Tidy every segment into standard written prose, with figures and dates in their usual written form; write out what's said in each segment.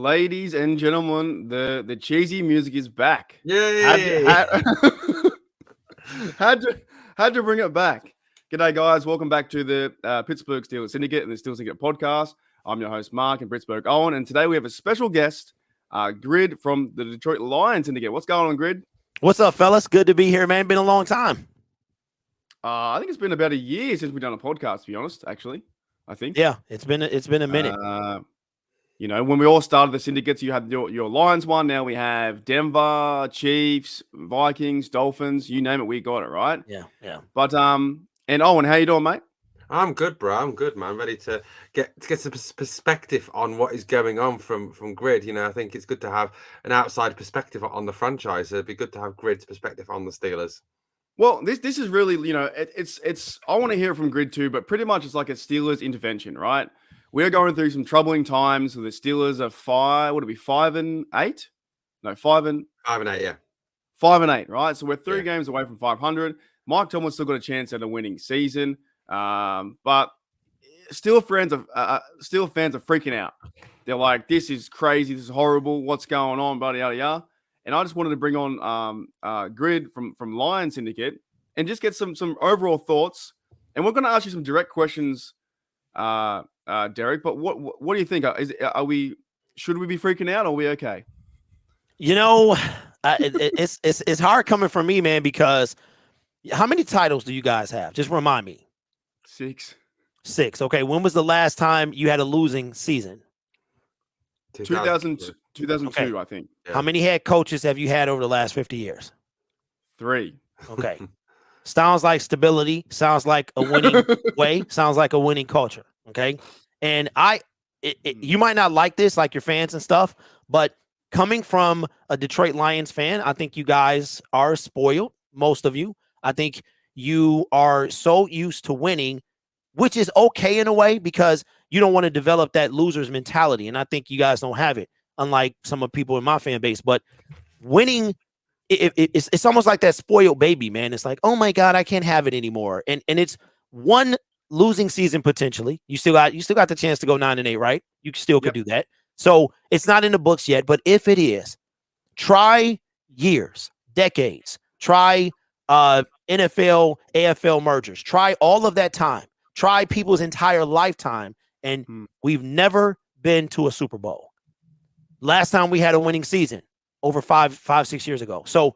Ladies and gentlemen, the cheesy music is back. Yay! Had to bring it back. G'day, guys. Welcome back to the Pittsburgh Steelers Syndicate and the Steelers Syndicate podcast. I'm your host, Mark, in Britsburgh, Owen, and today we have a special guest, Grid from the Detroit Lions Syndicate. What's going on, Grid? What's up, fellas? Good to be here, man. Been a long time. I think it's been about a year since we've done a podcast, to be honest, actually. I think. Yeah, it's been a minute. You know, when we all started the syndicates, you had your Lions one. Now we have Denver, Chiefs, Vikings, Dolphins. You name it, we got it, right? Yeah. But and Owen, how you doing, mate? I'm good, bro. I'm good, man. Ready to get some perspective on what is going on from Grid. You know, I think it's good to have an outside perspective on the franchise. It'd be good to have Grid's perspective on the Steelers. Well, this is really, you know, it's I want to hear from Grid too, but pretty much it's like a Steelers intervention, right? We're going through some troubling times. So the Steelers are 5-8? No, 5-8, yeah. 5-8, right? So we're three games away from 500. Mike Tomlin's still got a chance at a winning season, but Steel fans are freaking out. They're like, "This is crazy. This is horrible. What's going on?" Yada yada yada. And I just wanted to bring on Grid from Lions Syndicate and just get some overall thoughts. And we're going to ask you some direct questions. Derek, but what do you think? Should we be freaking out or are we okay? You know, it's hard coming from me, man, because how many titles do you guys have? Just remind me. 6. Okay. When was the last time you had a losing season? 2002, okay. I think. Yeah. How many head coaches have you had over the last 50 years? 3. Okay. Sounds like stability. Sounds like a winning way. Sounds like a winning culture. Okay. And you might not like this, like your fans and stuff, but coming from a Detroit Lions fan, I think you guys are spoiled. Most of you, I think you are so used to winning, which is okay in a way because you don't want to develop that loser's mentality. And I think you guys don't have it, unlike some of the people in my fan base. But winning, it's almost like that spoiled baby, man. It's like, oh my God, I can't have it anymore. And it's one losing season potentially. You still got the chance to go 9-8, right? You still could do that. So it's not in the books yet, but if it is, try years, decades, try NFL, AFL mergers, try all of that time, try people's entire lifetime, and we've never been to a Super Bowl. Last time we had a winning season over 6 years ago. So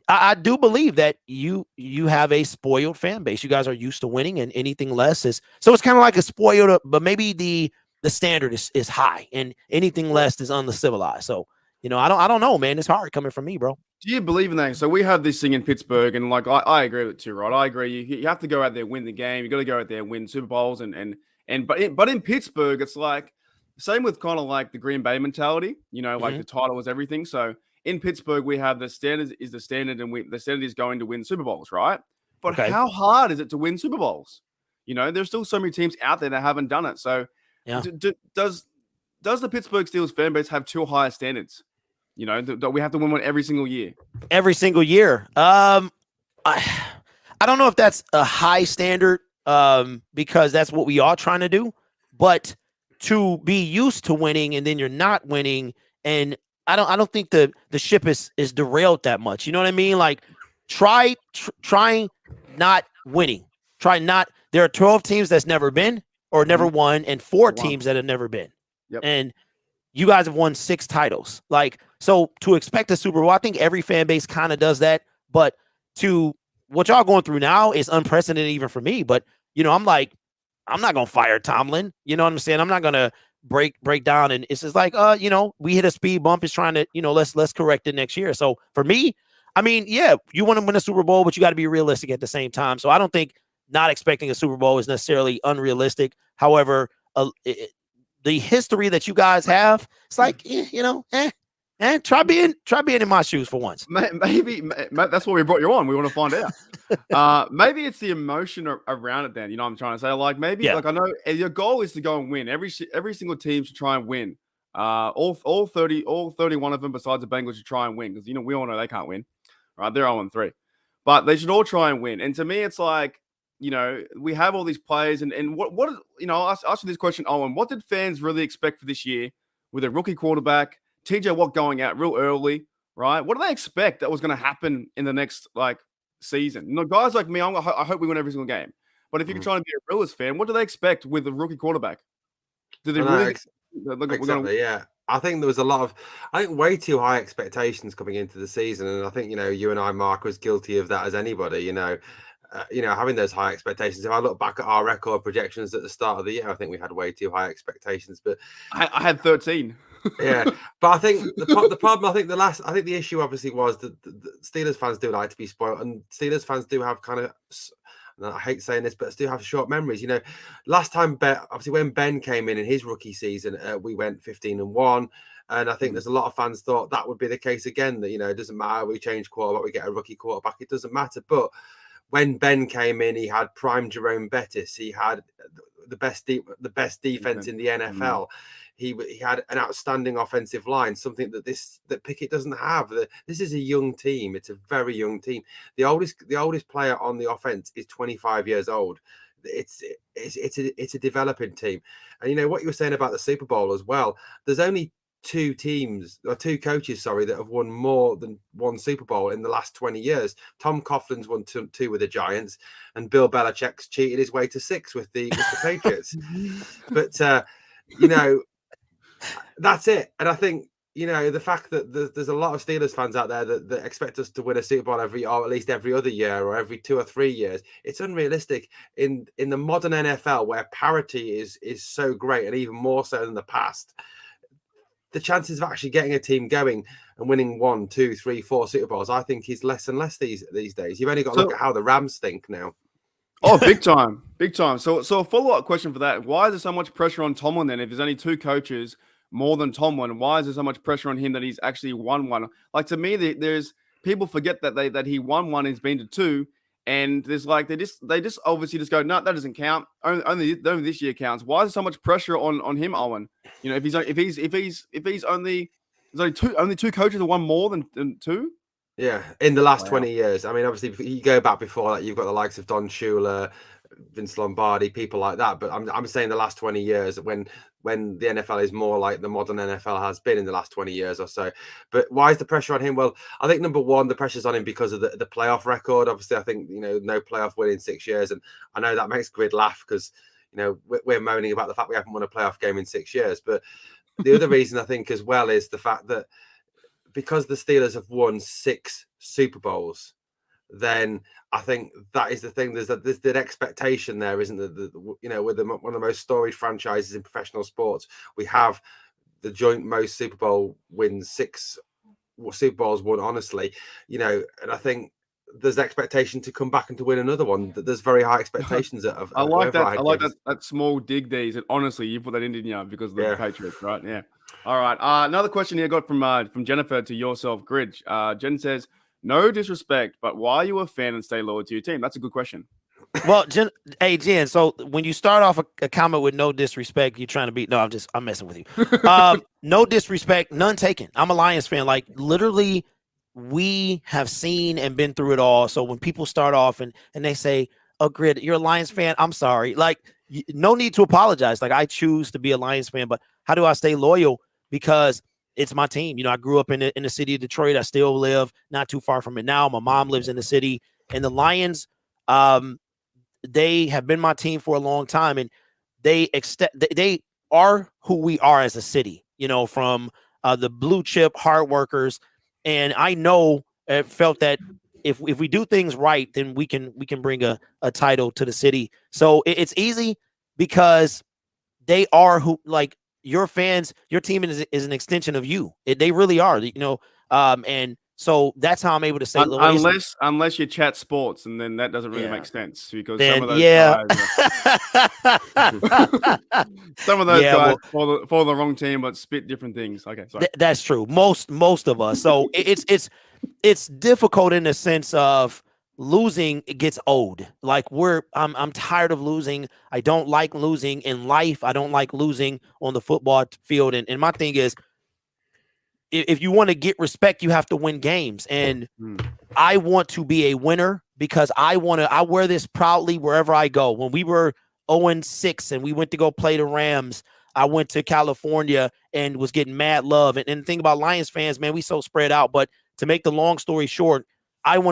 I do believe that you have a spoiled fan base. You guys are used to winning, and anything less is so it's kind of like a spoiled, but maybe the standard is high, and anything less is uncivilized. So I don't know, man. It's hard coming from me, bro. Do you believe in that? So we have this thing in Pittsburgh, and like I agree with it too, right? I agree. You have to go out there, win the game. You got to go out there and win Super Bowls, but in Pittsburgh, it's like same with kind of like the Green Bay mentality. Like the title is everything. So in Pittsburgh, we have the standard is the standard, and the standard is going to win Super Bowls, right? But how hard is it to win Super Bowls? There's still so many teams out there that haven't done it. So does the Pittsburgh Steelers fan base have too high standards? That we have to win one every single year. Every single year. I don't know if that's a high standard because that's what we are trying to do. But to be used to winning and then you're not winning, and I don't think the ship is derailed that much. You know what I mean? Like try not winning. There are 12 teams that's never been or never won, and 4 teams that have never been. Yep. And you guys have won 6 titles. Like, so to expect a Super Bowl, I think every fan base kind of does that. But to what y'all going through now is unprecedented even for me. But, I'm like, I'm not going to fire Tomlin. You know what I'm saying? I'm not going to break down. And it's just like, we hit a speed bump. It's trying to, let's correct it next year. So for me, I mean, yeah, you want to win a Super Bowl, but you got to be realistic at the same time. So I don't think not expecting a Super Bowl is necessarily unrealistic. However, the history that you guys have, it's like, try being in my shoes for once. Maybe that's why we brought you on. We want to find out. Maybe it's the emotion around it. Then I'm trying to say, like maybe like I know your goal is to go and win. Every single team should try and win. All 31 of them besides the Bengals should try and win because we all know they can't win. Right? They're 0-3, but they should all try and win. And to me, it's like we have all these players, and what I'll ask you this question, Owen. What did fans really expect for this year with a rookie quarterback, TJ Watt going out real early, right? What do they expect that was going to happen in the next season? Guys like me, I hope we win every single game. But if you're trying to be a realist fan, what do they expect with a rookie quarterback? Do they really? Exactly, yeah. I think there was way too high expectations coming into the season, and I think you and I, Mark, was guilty of that as anybody. Having those high expectations. If I look back at our record projections at the start of the year, I think we had way too high expectations. But I had 13. Yeah, but I think the problem, I think the issue obviously was that the Steelers fans do like to be spoiled, and Steelers fans do have kind of, I hate saying this, but still have short memories. Last time, obviously when Ben came in his rookie season, we went 15-1, and I think there's a lot of fans thought that would be the case again. That it doesn't matter, we change quarterback, we get a rookie quarterback, it doesn't matter. But when Ben came in, he had prime Jerome Bettis, he had the best defense in the NFL. He had an outstanding offensive line, something that Pickett doesn't have. This is a young team. It's a very young team. The oldest player on the offense is 25 years old. It's a developing team. And what you were saying about the Super Bowl as well. There's only two coaches, that have won more than one Super Bowl in the last 20 years. Tom Coughlin's won two with the Giants, and Bill Belichick's cheated his way to 6 with the Patriots. But that's it. And I think the fact that there's a lot of Steelers fans out there that expect us to win a Super Bowl or at least every other year or every 2 or 3 years, it's unrealistic in the modern NFL, where parity is so great, and even more so than the past. The chances of actually getting a team going and winning 1, 2, 3, 4 Super Bowls, I think, is less and less these days. You've only got to look at how the Rams think now. Oh, big time. So a follow-up question for that. Why is there so much pressure on Tomlin then? If there's only 2 coaches more than Tomlin, why is there so much pressure on him that he's actually won one? To me, there's people forget that he won one, he's been to 2, and there's they just obviously just go, no, that doesn't count. Only this year counts. Why is there so much pressure on him, Owen? If he's only there's only 2 coaches that won more than 2. Yeah, in the last 20 years. I mean, obviously, you go back before that, you've got the likes of Don Shula, Vince Lombardi, people like that. But I'm saying the last 20 years, when the NFL is more like the modern NFL has been in the last 20 years or so. But why is the pressure on him? Well, I think number one, the pressure's on him because of the playoff record. Obviously, I think no playoff win in 6 years, and I know that makes Grid laugh because we're moaning about the fact we haven't won a playoff game in 6 years. But the other reason I think as well is the fact that because the Steelers have won 6 Super Bowls, then I think that is the thing. There's that expectation there, isn't there? We're one of the most storied franchises in professional sports. We have the joint most Super Bowl wins, 6 Super Bowls won, honestly. And I think there's expectation to come back and to win another one. There's very high expectations of I like that. I like that small dig there. And honestly, you put that in, didn't you? Because of the Patriots, right? Yeah. All right. Another question here got from Jennifer to yourself, Gridge. Jen says, no disrespect, but why are you a fan and stay loyal to your team? That's a good question. Well, Jen, so when you start off a comment with no disrespect, you're trying to be, no, I'm messing with you. No disrespect, none taken. I'm a Lions fan. Like, literally, we have seen and been through it all. So when people start off and they say, oh, Grid, you're a Lions fan, I'm sorry. Like, no need to apologize. Like, I choose to be a Lions fan, but how do I stay loyal? Because it's my team. I grew up in the city of Detroit. I still live not too far from it now. My mom lives in the city, and the Lions, they have been my team for a long time, and they are who we are as a city. From the blue chip hard workers, and I felt that if we do things right, then we can bring a title to the city. So it's easy because they are who, like, your fans, your team is an extension of you. They really are, and so that's how I'm able to say, unless you chat sports, and then that doesn't really make sense because some of those guys for the wrong team but spit different things. Okay, sorry. That's true. Most of us. So it's difficult in the sense of losing. It gets old. Like I'm tired of losing. I don't like losing in life. I don't like losing on the football field. And my thing is, if you want to get respect, you have to win games. And I want to be a winner because I wear this proudly wherever I go. When we were 0-6 and we went to go play the Rams, I went to California and was getting mad love. And the thing about Lions fans, man, we so spread out. But to make the long story short, I'm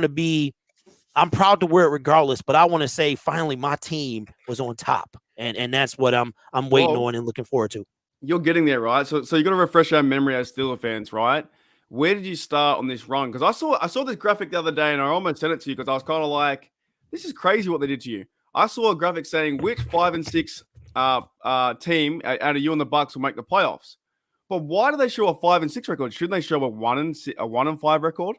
proud to wear it regardless, but I want to say finally my team was on top. And that's what I'm waiting on and looking forward to. You're getting there, right? So you got to refresh our memory as Steelers fans, right? Where did you start on this run? Because I saw this graphic the other day, and I almost sent it to you because I was kind of like, this is crazy what they did to you. I saw a graphic saying which 5-6 team out of you and the Bucks will make the playoffs. But why do they show a 5-6 record? Shouldn't they show a 1-5 record?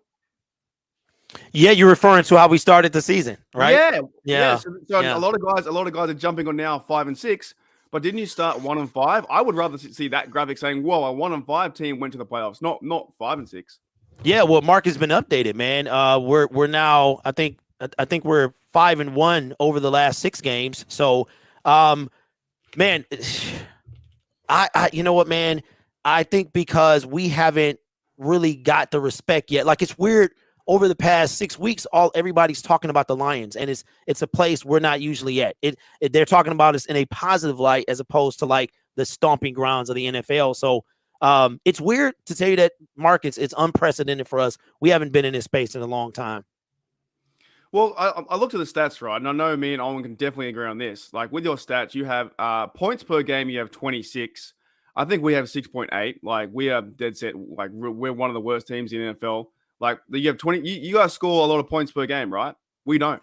Yeah, you're referring to how we started the season, right? Yeah. So a lot of guys are jumping on now 5-6. But didn't you start 1-5? I would rather see that graphic saying, "Whoa, a 1-5 team went to the playoffs, not 5-6." Yeah, well, Mark has been updated, man. We're now, I think we're 5-1 over the last 6 games. So, man, I you know what, man? I think because we haven't really got the respect yet. Like, it's weird. Over the past 6 weeks, everybody's talking about the Lions, and it's a place we're not usually at. They're talking about us in a positive light as opposed to like the stomping grounds of the NFL. So it's weird to tell you that, Mark. It's unprecedented for us. We haven't been in this space in a long time. Well, I looked at the stats, right, and I know me and Owen can definitely agree on this. Like with your stats, you have points per game. You have 26. I think we have 6.8. Like we are dead set. Like we're one of the worst teams in the NFL. Like you have 20, you guys score a lot of points per game, right? We don't.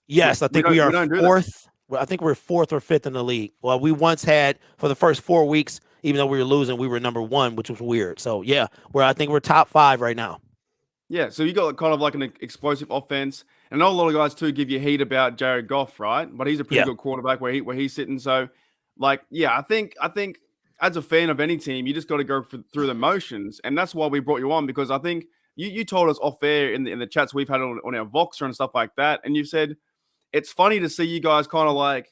Yes, I think we are fourth. I think we're 4th or 5th in the league. Well, we once had for the first 4 weeks, even though we were losing, we were number 1, which was weird. So yeah, I think we're top 5 right now. Yeah, so you got kind of like an explosive offense, and I know a lot of guys too give you heat about Jared Goff, right? But he's a pretty good quarterback where he's sitting. So, like, yeah, I think as a fan of any team, you just got to go through the motions, and that's why we brought you on, because I think. You told us off air in the chats we've had on our Voxer and stuff like that, and you said it's funny to see you guys kind of like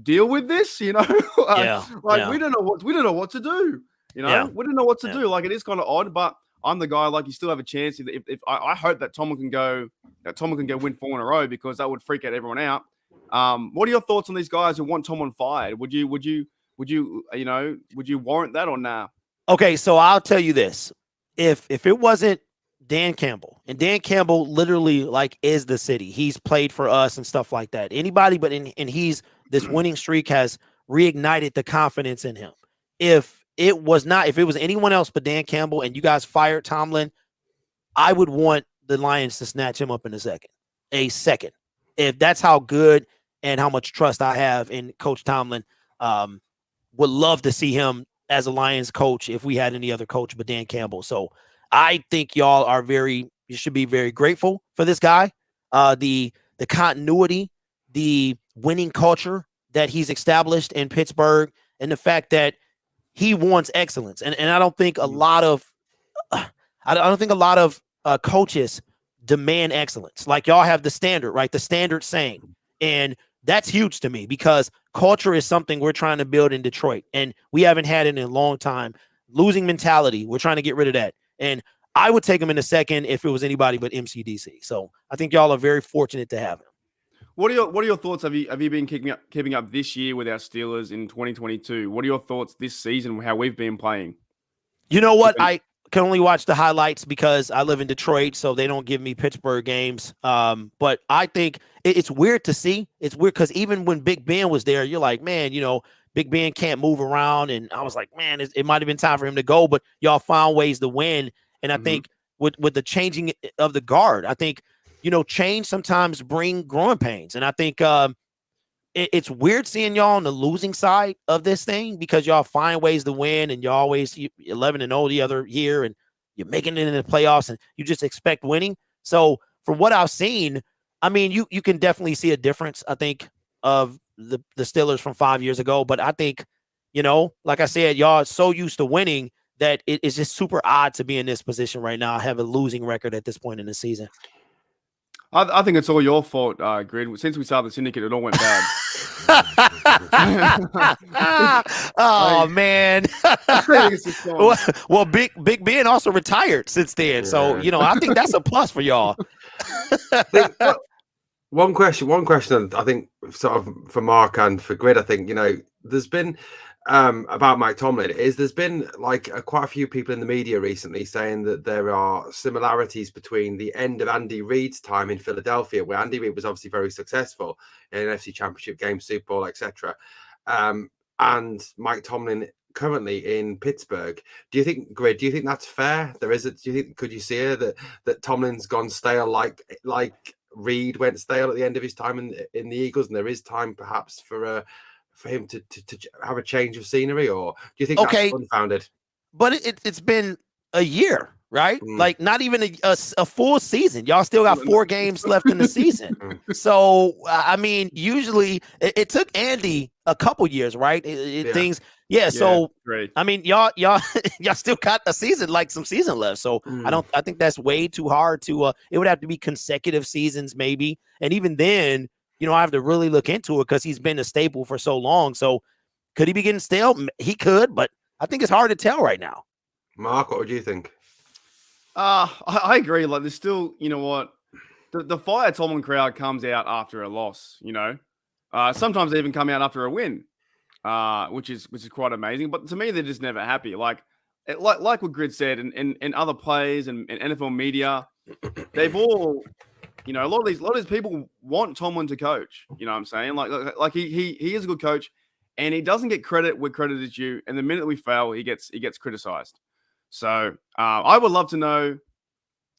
deal with this, you know. We don't know what to do, you know. We don't know what to do. Like it is kind of odd, but I'm the guy. Like you still have a chance. If I hope that Tomlin can go win 4 in a row, because that would freak out everyone out. What are your thoughts on these guys who want Tomlin fired? Would you warrant that or nah? Okay, so I'll tell you this: if it wasn't Dan Campbell, and Dan Campbell literally like is the city. He's played for us and stuff like that. Anybody but and he's this winning streak has reignited the confidence in him. If it was anyone else but Dan Campbell and you guys fired Tomlin, I would want the Lions to snatch him up in a second. If that's how good and how much trust I have in Coach Tomlin, would love to see him as a Lions coach if we had any other coach but Dan Campbell. So I think y'all you should be very grateful for this guy. The continuity, the winning culture that he's established in Pittsburgh, and the fact that he wants excellence. And I don't think a lot of coaches demand excellence. Like y'all have the standard, right? The standard saying. And that's huge to me because culture is something we're trying to build in Detroit, and we haven't had it in a long time. Losing mentality, we're trying to get rid of that. And I would take him in a second if it was anybody but MCDC. So I think y'all are very fortunate to have him. What are your thoughts? Have you been keeping up this year with our Steelers in 2022? What are your thoughts this season, how we've been playing? You know what? I can only watch the highlights because I live in Detroit, so they don't give me Pittsburgh games. But I think it's weird to see. It's weird because even when Big Ben was there, you're like, man, Big Ben can't move around. And I was like, man, it might have been time for him to go, but y'all found ways to win. And I think with the changing of the guard, I think, change sometimes bring growing pains. And I think it's weird seeing y'all on the losing side of this thing because y'all find ways to win and you're always 11-0 the other year and you're making it in the playoffs and you just expect winning. So from what I've seen, I mean, you can definitely see a difference, I think, of the Steelers from 5 years ago. But I think, like I said, y'all are so used to winning that it's just super odd to be in this position right now. I have a losing record at this point in the season. I think it's all your fault, Grid. Since we started the Syndicate, it all went bad. Oh, man. Well, Big Ben also retired since then. So, I think that's a plus for y'all. One question, I think, sort of for Mark and for Grid, I think, there's been about Mike Tomlin is there's been like quite a few people in the media recently saying that there are similarities between the end of Andy Reid's time in Philadelphia, where Andy Reid was obviously very successful in an NFC Championship game, Super Bowl, etc., and Mike Tomlin currently in Pittsburgh. Do you think, Grid? Do you think that's fair? Do you think, could you see it that Tomlin's gone stale like Reid went stale at the end of his time in the Eagles, and there is time perhaps for him to have a change of scenery, or do you think that's unfounded? But it's been a year, right? Like not even a full season. Y'all still got 4 games left in the season. So I mean, usually it took Andy a couple years, right? Things, so great. I mean, y'all still got a season, like some season left. So I think that's way too hard to. It would have to be consecutive seasons, maybe, and even then. I have to really look into it because he's been a staple for so long. So could he be getting stale? He could, but I think it's hard to tell right now. Mark, what would you think? I agree. Like, there's still, you know what? The fire Tomlin crowd comes out after a loss, Sometimes they even come out after a win, which is quite amazing. But to me, they're just never happy. Like what Grid said, and other players and NFL media, they've all... a lot of these people want Tomlin to coach. You know what I'm saying? Like he is a good coach, and he doesn't get credit where credit is due. And the minute we fail, he gets criticized. So I would love to know,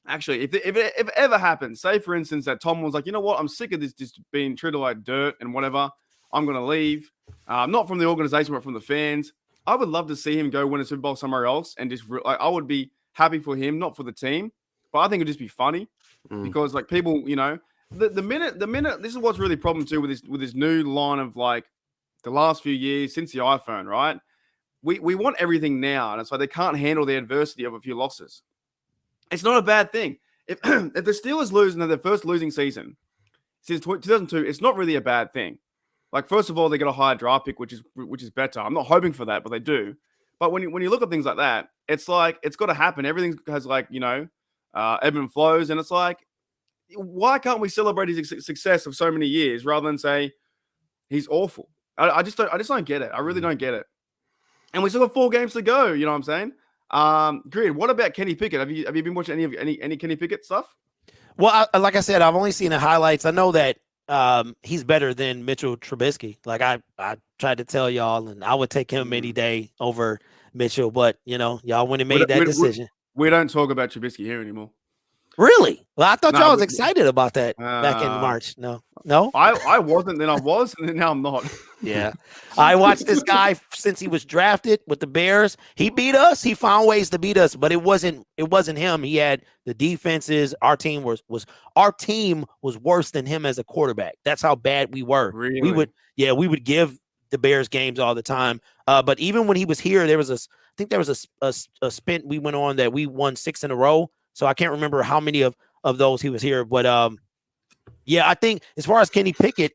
actually, if it ever happens, say for instance that Tomlin was like, you know what, I'm sick of this just being treated like dirt and whatever. I'm going to leave, not from the organization, but from the fans. I would love to see him go win a Super Bowl somewhere else, and just I would be happy for him, not for the team, but I think it'd just be funny. Because like people, the minute this is what's really a problem too with this new line of like the last few years since the iPhone, right? We want everything now, and it's like they can't handle the adversity of a few losses. It's not a bad thing. If the Steelers lose in their first losing season since 2002, it's not really a bad thing. Like, first of all, they get a higher draft pick, which is better. I'm not hoping for that, but they do. But when you look at things like that, it's like it's got to happen. Everything has like ebb and flows, and it's like, why can't we celebrate his success of so many years rather than say he's awful? I just don't get it. I really don't get it. And we still have 4 games to go. You know what I'm saying? Grid, what about Kenny Pickett? Have you been watching any Kenny Pickett stuff? Well, like I said, I've only seen the highlights. I know that he's better than Mitchell Trubisky. Like I tried to tell y'all, and I would take him any day over Mitchell. But y'all went and made that decision. We don't talk about Trubisky here anymore. Really? Well, I thought y'all was excited about that back in March. No. I wasn't. Then I was, and then now I'm not. Yeah, I watched this guy since he was drafted with the Bears. He beat us. He found ways to beat us, but it wasn't him. He had the defenses. Our team was worse than him as a quarterback. That's how bad we were. Really? We would give the Bears games all the time. But even when he was here, there was a stint we went on that we won 6 in a row. So I can't remember how many of those he was here. But, I think as far as Kenny Pickett,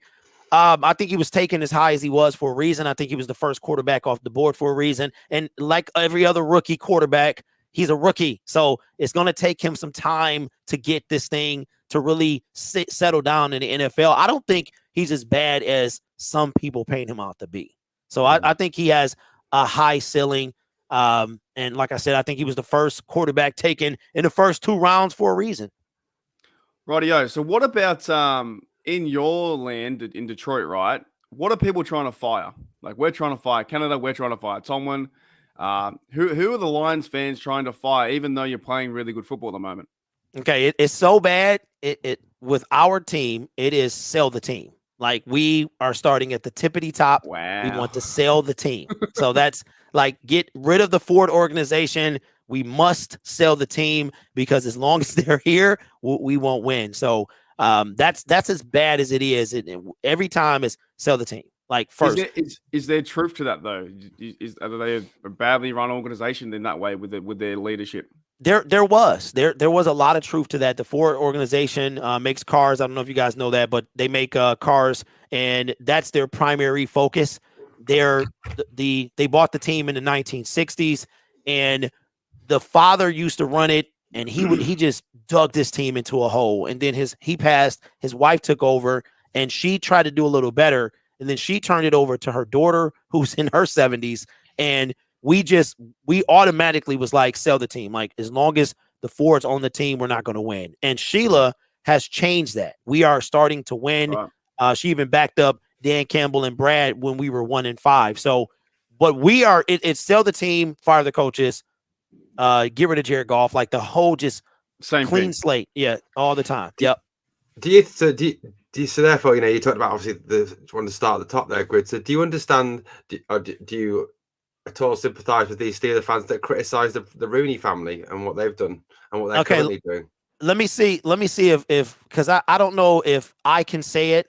I think he was taken as high as he was for a reason. I think he was the first quarterback off the board for a reason. And like every other rookie quarterback, he's a rookie. So it's going to take him some time to get this thing to really settle down in the NFL. I don't think he's as bad as some people paint him out to be. So I think he has a high ceiling. And like I said, I think he was the first quarterback taken in the first 2 rounds for a reason. Rightio. So what about in your land in Detroit, right? What are people trying to fire? Like, we're trying to fire Canada, we're trying to fire Tomlin. Who are the Lions fans trying to fire, even though you're playing really good football at the moment? Okay, it's so bad. It with our team, it is sell the team. Like, we are starting at the tippity top. Wow. We want to sell the team. So that's like, get rid of the Ford organization. We must sell the team, because as long as they're here, we won't win. So that's as bad as it is. Every time is sell the team. Like, first, is there truth to that though? Are they a badly run organization in that way with their leadership? There was a lot of truth to that. The Ford organization makes cars. I don't know if you guys know that, but they make cars, and that's their primary focus. They bought the team in the 1960s, and the father used to run it, and he just dug this team into a hole. And then he passed. His wife took over, and she tried to do a little better and then she turned it over to her daughter, who's in her 70s, and we automatically was like, sell the team. Like, as long as the Fords on the team, we're not going to win. And Sheila has changed that. We are starting to win. Wow. She even backed up Dan Campbell and Brad when we were 1-5. So, but we are, it's sell the team, fire the coaches, get rid of Jared Goff, like the whole just same clean slate. Yeah, all the time. Yep. Do you so therefore, you talked about obviously the one to start at the top there, Grid. So do you understand, do you at all sympathise with these Steelers fans that criticise the Rooney family and what they've done and what they're currently doing? Let me see if because I don't know if I can say it,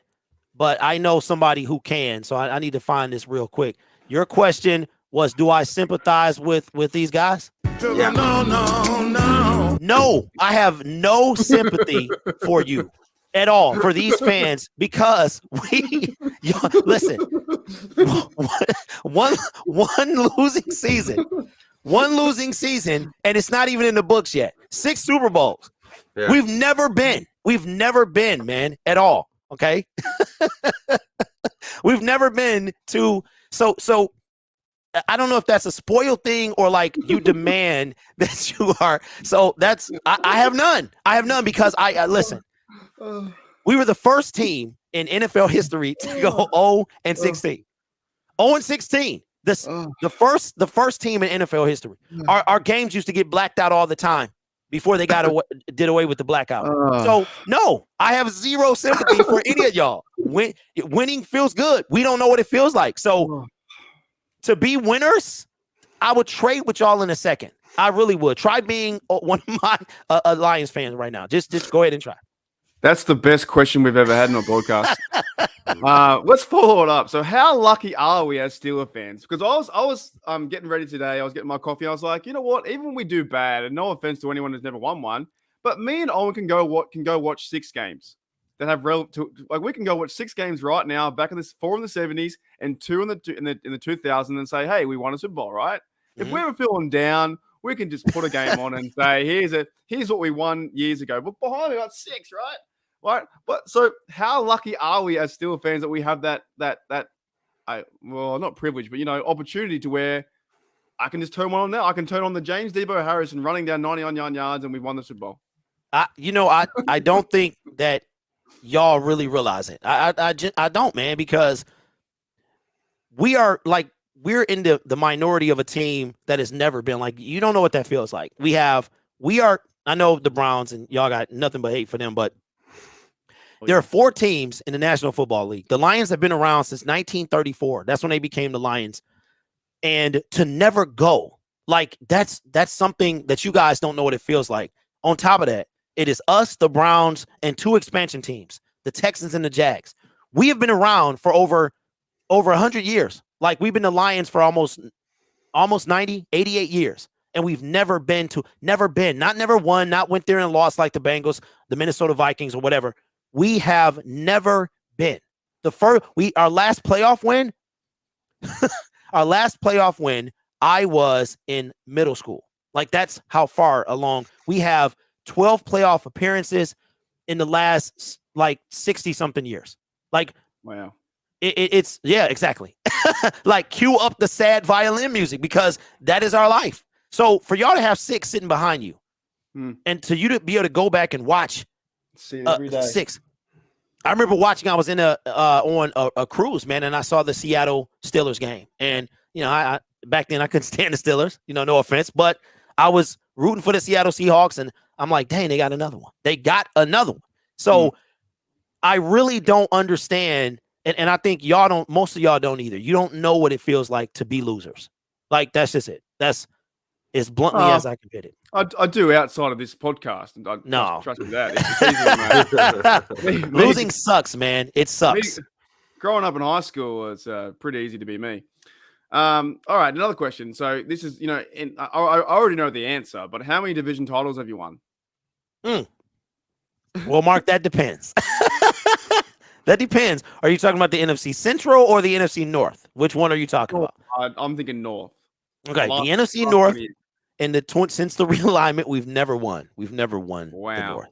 but I know somebody who can. So I need to find this real quick. Your question was, do I sympathize with these guys? Yeah. No, I have no sympathy for you at all, for these fans, because listen, one losing season, and it's not even in the books yet. 6 Super Bowls. Yeah. We've never been, man, at all. Okay. We've never been to, so I don't know if that's a spoiled thing or like you demand that you are. So that's, I have none. Because I listen, we were the first team in NFL history to go 0-16. 0-16. The first team in NFL history. Our games used to get blacked out all the time before they did away with the blackout. So no, I have zero sympathy for any of y'all. Winning feels good. We don't know what it feels like. So to be winners, I would trade with y'all in a second. I really would. Try being one of my Lions fans right now. Just go ahead and try. That's the best question we've ever had in a broadcast. Let's follow it up. So how lucky are we as Steeler fans? Because I was getting ready today. I was getting my coffee. I was like, you know what? Even when we do bad, and no offense to anyone who's never won one, but me and Owen can go watch 6 games that have we can go watch 6 games right now, back in this 4 in the 70s and 2 in the 2000s, and say, hey, we won a Super Bowl, right? Mm-hmm. If we were feeling down, we can just put a game on and say, here's what we won years ago. But behind me, got 6, right? Right, but so how lucky are we as Steelers fans that we have that not privilege, but opportunity to where I can just turn one on now. I can turn on the James Debo Harrison running down 99 yards, and we've won the Super Bowl. I don't think that y'all really realize it. I don't, man, because we're in the minority of a team that has never been like. You don't know what that feels like. I know the Browns, and y'all got nothing but hate for them, but there are 4 teams in the National Football League. The Lions have been around since 1934. That's when they became the Lions. And to never go, like that's something that you guys don't know what it feels like. On top of that, it is us, the Browns, and 2 expansion teams, the Texans and the Jags. We have been around for over 100 years. Like, we've been the Lions for almost 90, 88 years. And we've never won, not went there and lost like the Bengals, the Minnesota Vikings, or whatever. We have never been. Our last playoff win, I was in middle school. Like, that's how far along. We have 12 playoff appearances in the last 60 something years. Like, wow. It's yeah, exactly. Like, cue up the sad violin music, because that is our life. So for y'all to have 6 sitting behind you, and to you to be able to go back and watch every day. 6. I remember watching. I was on a cruise, man, and I saw the Seattle Steelers game. And I back then I couldn't stand the Steelers. No offense, but I was rooting for the Seattle Seahawks, and I'm like, dang, they got another one. So I really don't understand, and I think y'all don't. Most of y'all don't either. You don't know what it feels like to be losers. Like, that's just it. That's as bluntly as I can put it. I do outside of this podcast. And no. Trust me that. It's easy, Losing sucks, man. It sucks. Growing up in high school, it's pretty easy to be me. All right, another question. So this is, I already know the answer, but how many division titles have you won? Well, Mark, that depends. That depends. Are you talking about the NFC Central or the NFC North? Which one are you talking about? I'm thinking North. Okay, the NFC North. And since the realignment, we've never won. Wow. The North.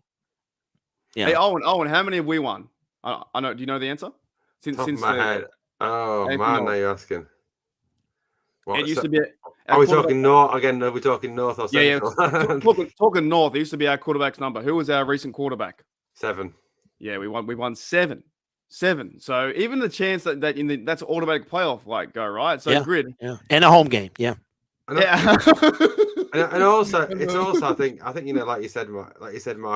Yeah. Hey, Owen, how many have we won? I know. Do you know the answer? Since my head, Oh Anything man, now north. you're asking. It used to be. Are we talking north again? Are we talking north or Yeah, central? talking north. It used to be our quarterback's number. Who was our recent quarterback? 7. Yeah, we won 7. So even the chance that's automatic playoff go right. So Grid. Yeah, and a home game. Yeah. Yeah. And also, it's also I think like you said, Mark,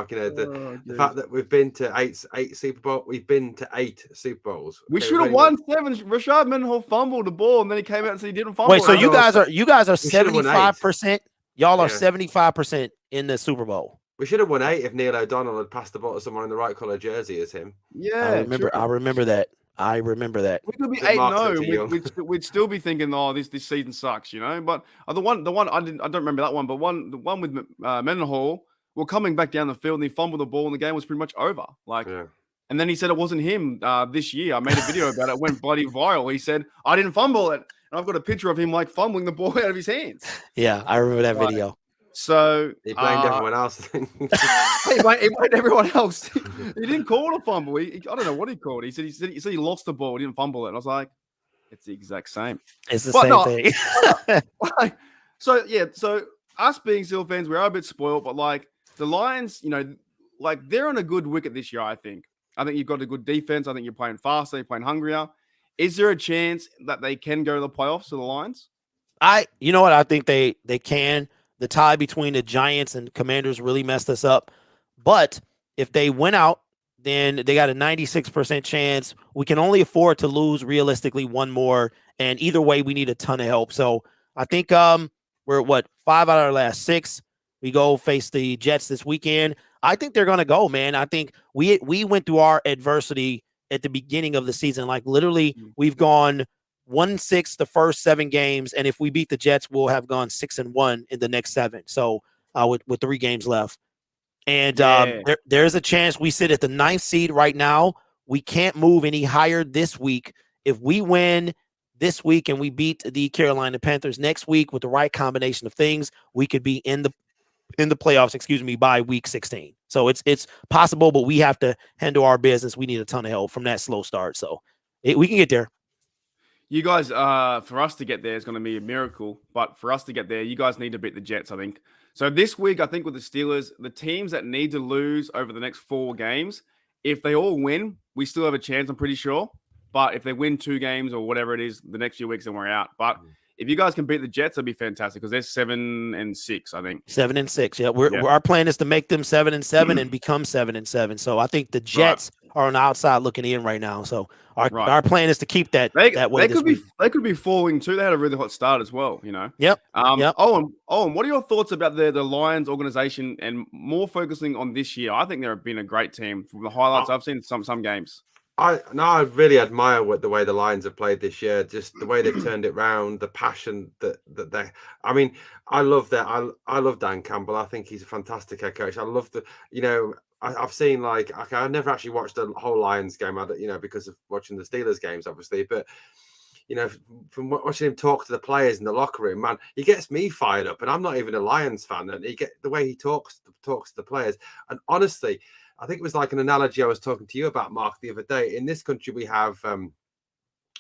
the fact that we've been to eight Super Bowl, we've been to 8 Super Bowls. We should have won 7. Rashad Mendenhall fumbled the ball, and then he came out and said he didn't fumble. Wait, so you guys are 75%. Y'all are 75% in the Super Bowl. We should have won 8 if Neil O'Donnell had passed the ball to someone in the right color jersey as him. Yeah, I remember that. We could be 8-0. We'd still be thinking, oh, this season sucks, But the one I don't remember that one, but the one with Mendenhall, we're coming back down the field and he fumbled the ball and the game was pretty much over. And then he said it wasn't him this year. I made a video about it. It went bloody viral. He said, I didn't fumble it. And I've got a picture of him fumbling the ball out of his hands. Yeah, I remember that video. So he blamed everyone else. he blamed everyone else. He didn't call a fumble. I don't know what he called. He said he lost the ball. He didn't fumble it. And I was like, it's the exact same. It's the same thing. So us being Steelers fans, we are a bit spoiled. But the Lions, they're on a good wicket this year. I think you've got a good defense. I think you're playing faster. You're playing hungrier. Is there a chance that they can go to the playoffs to the Lions? You know what? I think they can. The tie between the Giants and Commanders really messed us up. But if they win out, then they got a 96% chance. We can only afford to lose realistically one more. And either way, we need a ton of help. So I think we're 5 out of our last 6. We go face the Jets this weekend. I think they're going to go, man. I think we went through our adversity at the beginning of the season. Literally, we've gone 1-6 the first 7 games, and if we beat the Jets, we'll have gone 6-1 in the next 7. So with 3 games left, and there's a chance we sit at the 9th seed right now. We can't move any higher this week. If we win this week and we beat the Carolina Panthers next week with the right combination of things, we could be in the playoffs, by week 16. So it's possible, but we have to handle our business. We need a ton of help from that slow start. So we can get there. You guys, for us to get there is going to be a miracle. But for us to get there, you guys need to beat the Jets, I think. So this week, I think with the Steelers, the teams that need to lose over the next 4 games, if they all win, we still have a chance, I'm pretty sure. But if they win 2 games or whatever it is, the next few weeks, then we're out. But if you guys can beat the Jets, that'd be fantastic because they're 7-6, I think. 7-6. Yeah, our plan is to make them 7-7 and become 7-7. So I think the Jets are on the outside looking in right now. So our plan is to keep that way. They could be falling too. They had a really hot start as well. Yep. Owen, what are your thoughts about the Lions organization and more focusing on this year? I think they've been a great team from the highlights I've seen some games. I really admire the way the Lions have played this year. Just the way they've turned it round, the passion that they. I mean, I love that. I love Dan Campbell. I think he's a fantastic head coach. I love I've seen I've never actually watched a whole Lions game, because of watching the Steelers games, obviously. But from watching him talk to the players in the locker room, man, he gets me fired up. And I'm not even a Lions fan, and the way he talks to the players. And honestly, I think it was like an analogy I was talking to you about, Mark, the other day. In this country, we have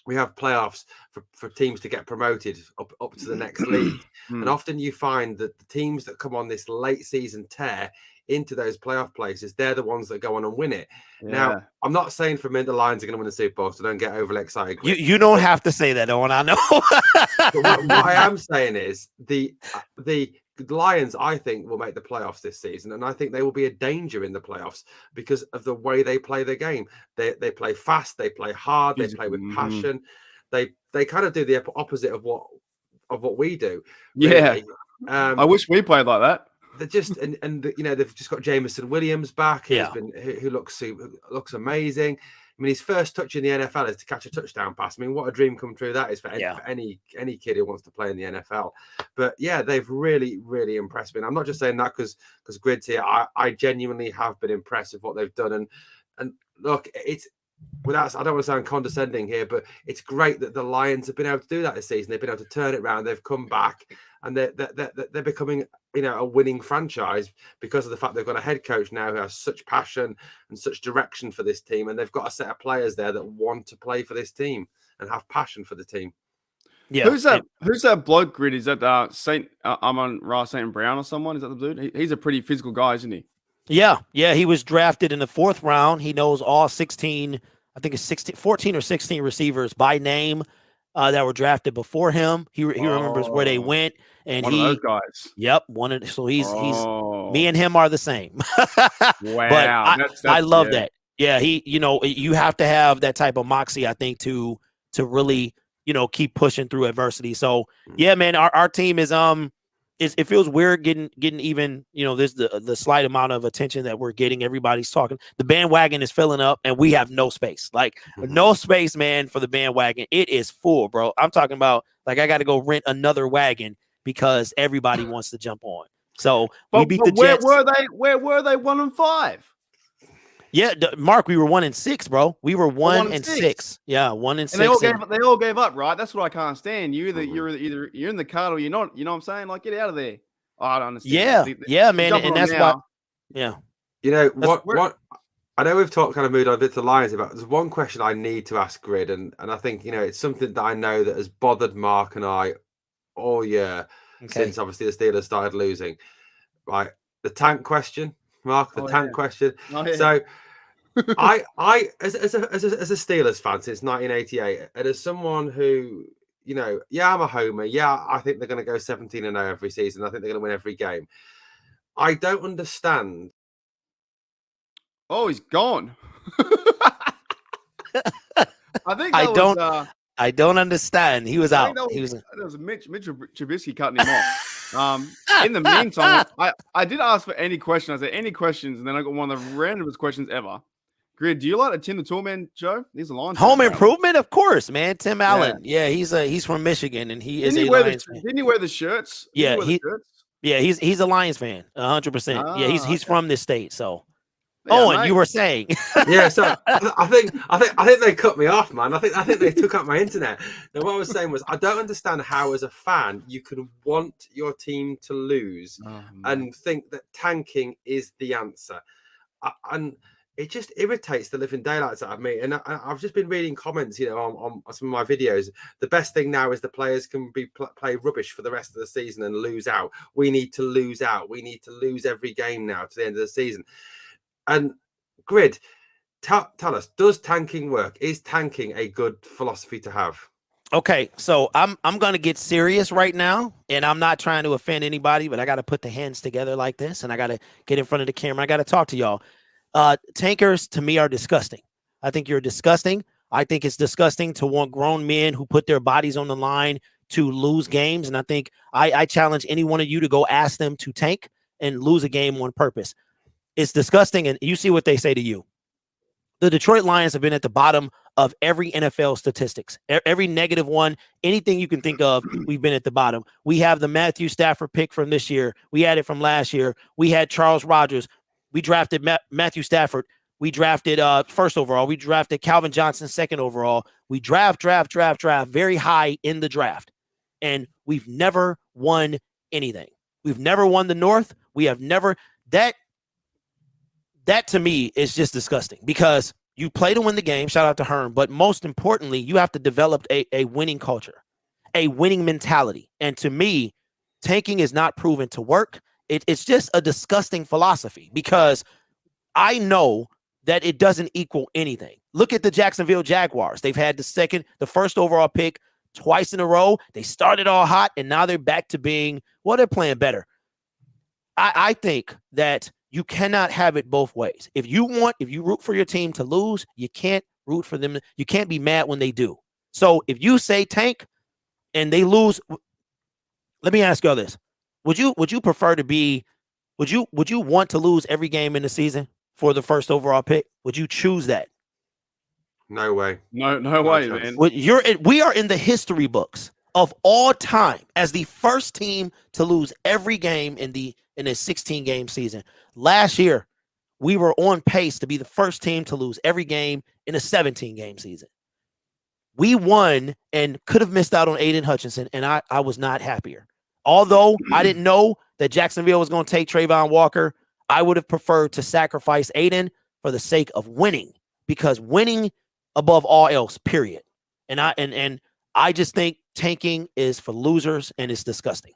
playoffs for teams to get promoted up to the next league. And often you find that the teams that come on this late season tear into those playoff places, they're the ones that go on and win it. Yeah. Now, I'm not saying for a minute the Lions are going to win the Super Bowl, so don't get overly excited. You don't have to say that, Owen. I know. But what I am saying is the Lions, I think, will make the playoffs this season, and I think they will be a danger in the playoffs because of the way they play the game. They play fast, they play hard, they play with passion. They kind of do the opposite of what we do. Really. Yeah, I wish we played like that. They're just they've just got Jameson Williams back. Who looks amazing. I mean, his first touch in the NFL is to catch a touchdown pass. I mean, what a dream come true that is for any kid who wants to play in the NFL. But yeah, they've really, really impressed me. And I'm not just saying that because Grid's here. I genuinely have been impressed with what they've done. And look, it's I don't want to sound condescending here, but it's great that the Lions have been able to do that this season. They've been able to turn it around. They've come back, and they're becoming a winning franchise because of the fact they've got a head coach now who has such passion and such direction for this team, and they've got a set of players there that want to play for this team. and have passion for the team. Yeah. Who's that bloke, Grid? Is that Saint Amon-Ra St. Brown or someone? Is that the dude? He's a pretty physical guy, isn't he? Yeah. He was drafted in the 4th round. He knows all 16, I think it's 14 or 16 receivers by name that were drafted before him. He remembers where they went, and one of those guys. Yep, so he's me and him are the same. Wow, but I love that. Yeah, you have to have that type of moxie, I think, to really keep pushing through adversity. So yeah, man, our team is it feels weird getting even, there's the slight amount of attention that we're getting. Everybody's talking. The bandwagon is filling up, and we have no space. Like no space, man, for the bandwagon. It is full, bro. I'm talking about like I got to go rent another wagon because everybody wants to jump on. So we beat the Jets. Where were they? 1-5. Yeah, Mark, we were 1-6, bro. We were 1-6. Yeah, 1-6. And they all gave up, right? That's what I can't stand. You're in the card or you're not. You know what I'm saying? Like, get out of there. Oh, I don't understand. Yeah, man, and that's why. Yeah. What I know we've talked kind of moved on a bit to Lions about. There's one question I need to ask Grid, and I think it's something that I know that has bothered Mark and I all year since obviously the Steelers started losing. Right, the tank question, Mark. The tank question. Oh, yeah. So. I as a Steelers fan since 1988, and as someone who, I'm a homer. Yeah, I think they're going to go 17-0 every season. I think they're going to win every game. I don't understand. Oh, he's gone. I don't understand. He was out. That was Mitch Trubisky cutting him off. In the meantime, I did ask for any question. I said any questions, and then I got one of the randomest questions ever. Grid, do you like the Tim the Toolman show? He's a Lions Home improvement, of course, man. Tim Allen. Yeah, he's from Michigan, and he is a Lions fan. Didn't he wear the shirts? Yeah, he's a Lions fan, 100%. Yeah, he's from this state. So, yeah, Owen, mate. You were saying. Yeah, so I think they cut me off, man. I think they took out my internet. Now, what I was saying was, I don't understand how, as a fan, you can want your team to lose and think that tanking is the answer. And it just irritates the living daylights out of me. And I've just been reading comments, on some of my videos. The best thing now is the players can play rubbish for the rest of the season and lose out. We need to lose out. We need to lose every game now to the end of the season. And Grid, tell us, does tanking work? Is tanking a good philosophy to have? Okay, so I'm going to get serious right now, and I'm not trying to offend anybody, but I got to put the hands together like this, and I got to get in front of the camera. I got to talk to y'all. Tankers to me are disgusting. I think you're disgusting. I think it's disgusting to want grown men who put their bodies on the line to lose games. And I think I challenge any one of you to go ask them to tank and lose a game on purpose. It's disgusting. And you see what they say to you. The Detroit Lions have been at the bottom of every NFL statistics, every negative one, anything you can think of. We've been at the bottom. We have the Matthew Stafford pick from this year. We had it from last year. We had Charles Rodgers. We drafted Matthew Stafford. We drafted first overall. We drafted Calvin Johnson second overall. We draft very high in the draft. And we've never won anything. We've never won the North. We have never that to me is just disgusting because you play to win the game. Shout out to Herm. But most importantly, you have to develop a winning culture, a winning mentality. And to me, tanking is not proven to work. It's just a disgusting philosophy because I know that it doesn't equal anything. Look at the Jacksonville Jaguars. They've had the first overall pick twice in a row. They started all hot, and now they're back to being, they're playing better. I think that you cannot have it both ways. If you root for your team to lose, you can't root for them. You can't be mad when they do. So if you say tank and they lose, let me ask y'all this. Would you prefer to be, would you want to lose every game in the season for the first overall pick? Would you choose that? No way. No way, man. We are in the history books of all time as the first team to lose every game in a 16-game season. Last year, we were on pace to be the first team to lose every game in a 17-game season. We won and could have missed out on Aiden Hutchinson, and I was not happier. Although I didn't know that Jacksonville was going to take Trayvon Walker, I would have preferred to sacrifice Aiden for the sake of winning, because winning above all else, period. And I just think tanking is for losers and it's disgusting.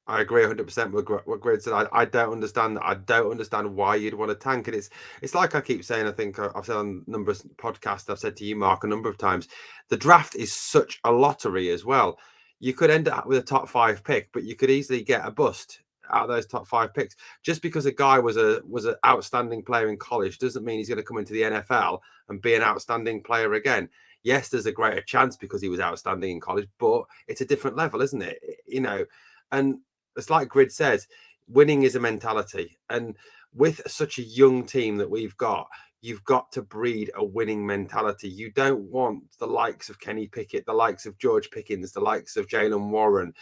I agree 100% with what Grid said. I don't understand that. I don't understand why you'd want to tank. And it's like I keep saying, I think I've said on a number of podcasts, I've said to you, Mark, a number of times, the draft is such a lottery as well. You could end up with a top 5 pick, but you could easily get a bust out of those top 5 picks. Just because a guy was an outstanding player in college doesn't mean he's going to come into the NFL and be an outstanding player again. Yes, there's a greater chance because he was outstanding in college, but it's a different level, isn't it? And it's like Grid says, winning is a mentality. And with such a young team that we've got, you've got to breed a winning mentality. You don't want the likes of Kenny Pickett, the likes of George Pickens, the likes of Jalen Warren,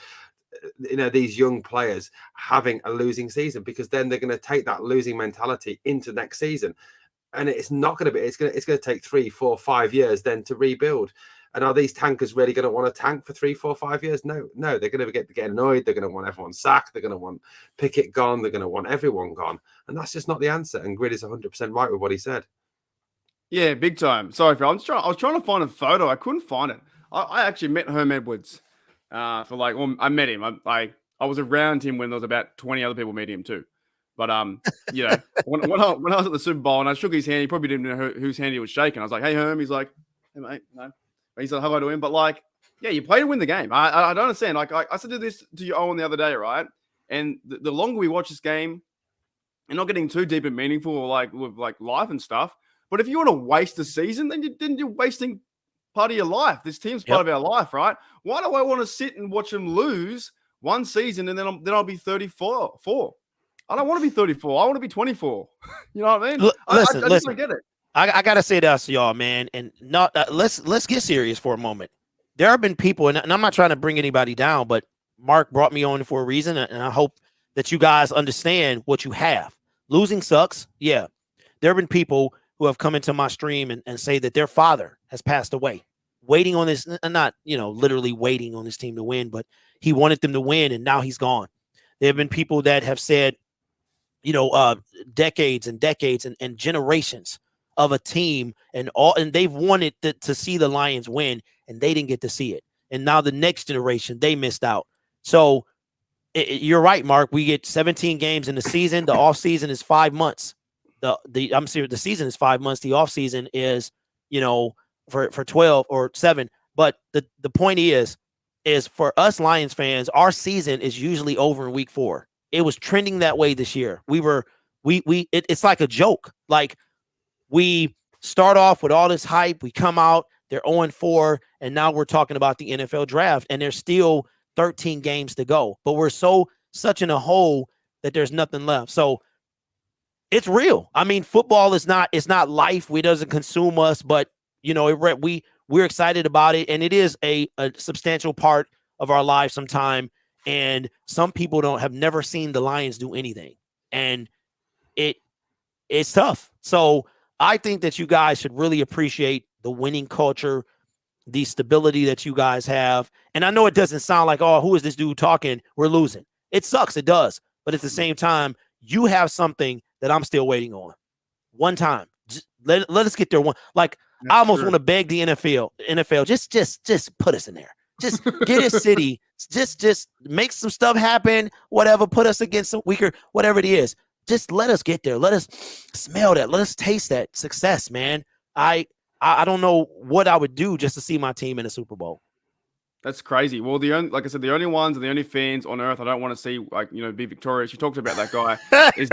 these young players having a losing season, because then they're going to take that losing mentality into next season. And it's not going to be, it's going to take 3, 4, 5 years then to rebuild. And are these tankers really going to want to tank for 3, 4, 5 years? No, they're going to get annoyed. They're going to want everyone sacked. They're going to want Pickett gone. They're going to want everyone gone. And that's just not the answer. And Grid is 100% right with what he said. Yeah, big time. Sorry, Phil. I was trying to find a photo. I couldn't find it. I actually met Herm Edwards I met him. I was around him when there was about 20 other people meeting him too. But when I was at the Super Bowl and I shook his hand, he probably didn't know whose hand he was shaking. I was like, "Hey, Herm." He's like, "Hey, mate." No. He's like, "Hello to him." But you play to win the game. I don't understand. I said this to you, Owen, the other day, right? And the longer we watch this game, and not getting too deep and meaningful or with life and stuff. But if you want to waste the season, then you're wasting part of your life. This team's part of our life, right? Why do I want to sit and watch them lose one season and then I'll be 34? I don't want to be 34. I want to be 24. You know what I mean? Listen, I just don't get it. I gotta say this to y'all, man, and not let's get serious for a moment. There have been people, and I'm not trying to bring anybody down, but Mark brought me on for a reason, and I hope that you guys understand what you have. Losing sucks. Yeah, there have been people who have come into my stream and say that their father has passed away, waiting on this, not literally waiting on this team to win, but he wanted them to win, and now he's gone. There have been people that have said, decades and decades and generations of a team and they've wanted to see the Lions win, and they didn't get to see it. And now the next generation, they missed out. So you're right, Mark. We get 17 games in the season. The off season is 5 months. I'm serious. The season is 5 months. The off season is, for 12 or 7. But the point is for us Lions fans, our season is usually over in week 4. It was trending that way this year. It's like a joke. Like, we start off with all this hype. We come out, they're 0-4, and now we're talking about the NFL draft, and there's still 13 games to go. But we're such in a hole that there's nothing left. So it's real. I mean, football is not life. It doesn't consume us, but we're excited about it, and it is a substantial part of our lives sometime. And some people have never seen the Lions do anything, and it's tough. So I think that you guys should really appreciate the winning culture, the stability that you guys have. And I know it doesn't sound like, oh, who is this dude talking? We're losing. It sucks. It does. But at the same time, you have something that I'm still waiting on. One time. Just let us get there one. Like, I almost want to beg the NFL, just put us in there. Just get a city. Just make some stuff happen. Whatever. Put us against some weaker, whatever it is. Just let us get there. Let us smell that. Let us taste that success, man. I don't know what I would do just to see my team in a Super Bowl. That's crazy. Well, like I said, the only ones and the only fans on earth I don't want to see, be victorious. You talked about that guy. Is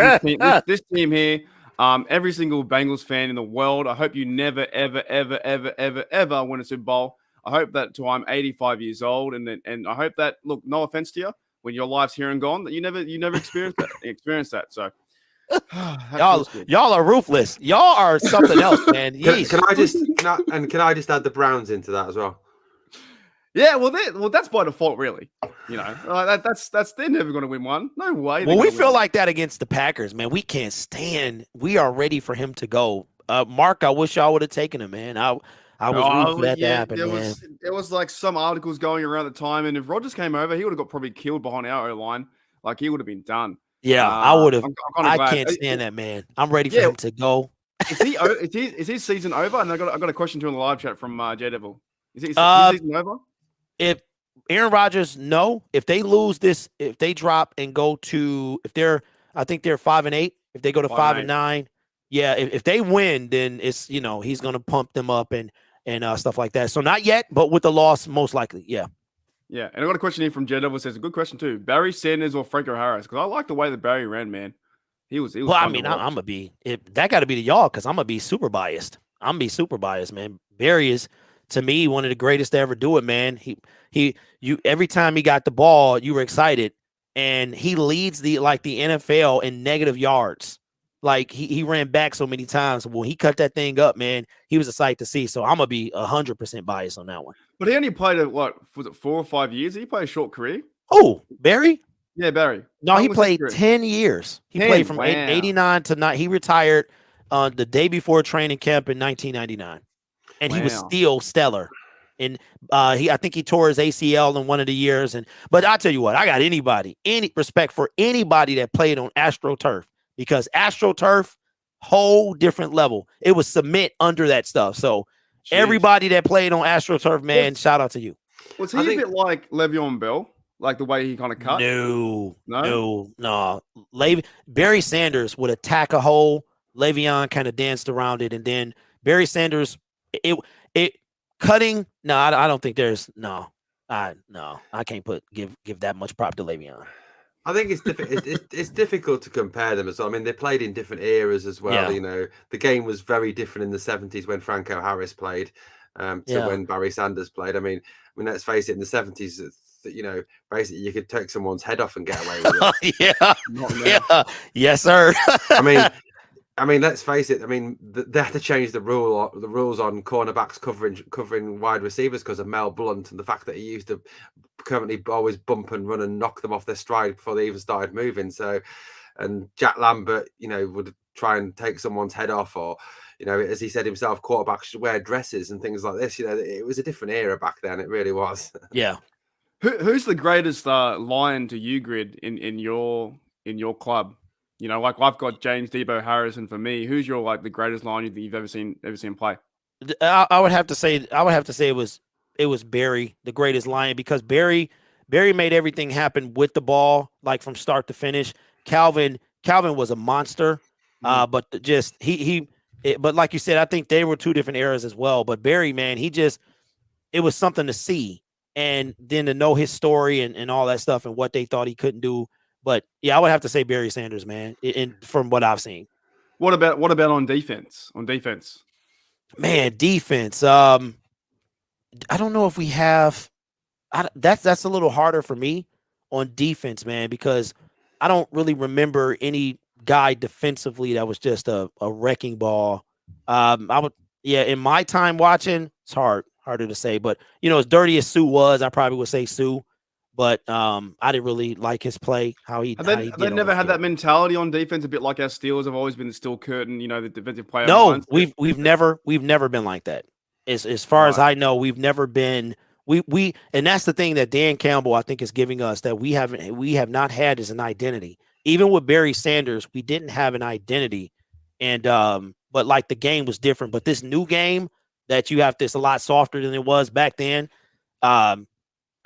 this team here. Every single Bengals fan in the world. I hope you never, ever, ever, ever, ever, ever win a Super Bowl. I hope that till I'm 85 years old, and I hope that, look, no offense to you, when your life's here and gone, that you never experienced that. So y'all are ruthless. Y'all are something else, man. Can I just add the Browns into that as well? Yeah, well, that's by default, really. That's they're never going to win one. No way. Well, we feel like that against the Packers, man. We can't stand. We are ready for him to go. Mark, I wish y'all would have taken him, man. I was rooting for that to happen, man. There was like some articles going around the time, and if Rodgers came over, he would have got probably killed behind our O-line. Like, he would have been done. Yeah, I would have. I can't stand that, man. I'm ready for him to go. Is his season over? And I got a question too in the live chat from J Devil. Is his season over? If Aaron Rodgers, no. If they lose this, if they drop and go to, I think they're 5-8. If they go to 5-9, yeah. If they win, then it's he's gonna pump them up and stuff like that. So not yet, but with the loss, most likely, yeah. Yeah, and I got a question here from J Devil. Says a good question too. Barry Sanders or Franco Harris? Because I like the way that Barry ran, man. He was. Well, I mean, I'm gonna be that got to be the y'all because I'm gonna be super biased. I'm gonna be super biased, man. Barry is to me one of the greatest to ever do it, man. You every time he got the ball, you were excited, and he leads the NFL in negative yards. Like he ran back so many times. When he cut that thing up, man, he was a sight to see. So I'm gonna be 100% biased on that one. But he only played what was it 4 or 5 years? He played a short career. Oh, Barry. Yeah, Barry. No, he played 10 years. He played from 89 to 9. He retired the day before training camp in 1999, and he was still stellar. And I think he tore his ACL in one of the years. But I tell you what, I got any respect for anybody that played on AstroTurf because AstroTurf, whole different level. It was cement under that stuff. So everybody that played on AstroTurf, man, shout out to you. Was he a bit like Le'Veon Bell? Like the way he kind of cut? No. Barry Sanders would attack a hole. Le'Veon kind of danced around it, and then Barry Sanders, it cutting. No, I don't think there's I can't give that much prop to Le'Veon. I think it's difficult to compare them as well. I mean, they played in different eras as well. Yeah. The game was very different in the 70s when Franco Harris played to when Barry Sanders played. I mean, let's face it, in the 70s. Basically you could take someone's head off and get away with it. Yes, sir. I mean, let's face it. I mean, they had to change the rules on cornerbacks covering wide receivers because of Mel Blount and the fact that he used to currently always bump and run and knock them off their stride before they even started moving. So, and Jack Lambert, would try and take someone's head off, or as he said himself, quarterbacks should wear dresses and things like this. It was a different era back then. It really was. Yeah. Who's the greatest lion to you, Grid, in your club? Like I've got James Debo Harris, and for me, who's your the greatest lion you've ever seen play? I would have to say it was Barry, the greatest lion, because Barry made everything happen with the ball, like from start to finish. Calvin was a monster, but but like you said, I think they were two different eras as well. But Barry, man, it was something to see. And then to know his story and all that stuff and what they thought he couldn't do. But yeah, I would have to say Barry Sanders, man, from what I've seen. What about on defense? Man, defense. I don't know if we have that's a little harder for me on defense, man, because I don't really remember any guy defensively that was just a wrecking ball. In my time watching, it's harder to say, but as dirty as Sue was, I probably would say Sue, but I didn't really like his play. They never had that mentality on defense, a bit like our Steelers have always been the steel curtain, the defensive player. No, we've never been like that. As far as I know, we've never been. We and that's the thing that Dan Campbell I think is giving us, that we have not had as an identity. Even with Barry Sanders, we didn't have an identity, and but like the game was different. But this new game that you have, this a lot softer than it was back then. I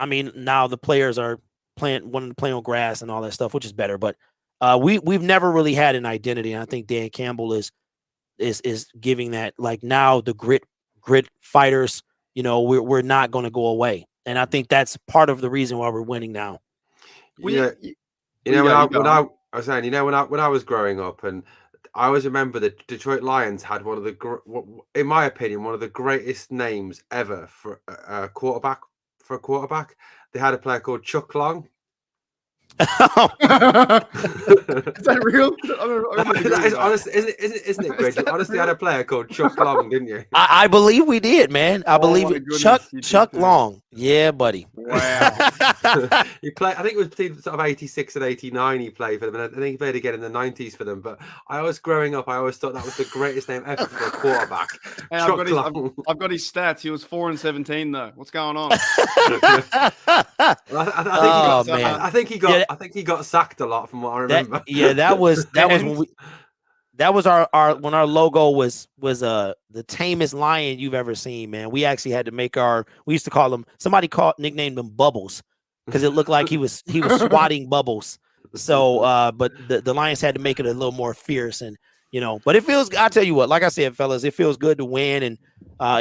mean, now the players are wanting to play on grass and all that stuff, which is better. But we've never really had an identity, and I think Dan Campbell is giving that. Like now, the grit fighters, we're not going to go away, and I think that's part of the reason why we're winning now. When I was growing up, and I always remember the Detroit Lions had one of the, in my opinion, one of the greatest names ever for a quarterback. They had a player called Chuck Long. Is that real? That is honest, isn't it great? You honestly had a player called Chuck Long, didn't you? I believe we did, man. I believe it. Chuck Long. Yeah, buddy. Wow. He played, I think it was between sort of 86 and 89 he played for them, and I think he played again in the 90s for them. But growing up, I always thought that was the greatest name ever for a quarterback. Hey, I've got his stats. He was 4-17 though. What's going on? I think he got sacked a lot from what I remember. That was when that was our when our logo was the tamest lion you've ever seen, man. We actually had to make we used to call him, nicknamed him Bubbles, because it looked like he was swatting bubbles. So but the Lions had to make it a little more fierce, and but it feels, I'll tell you what, like I said, fellas, it feels good to win. And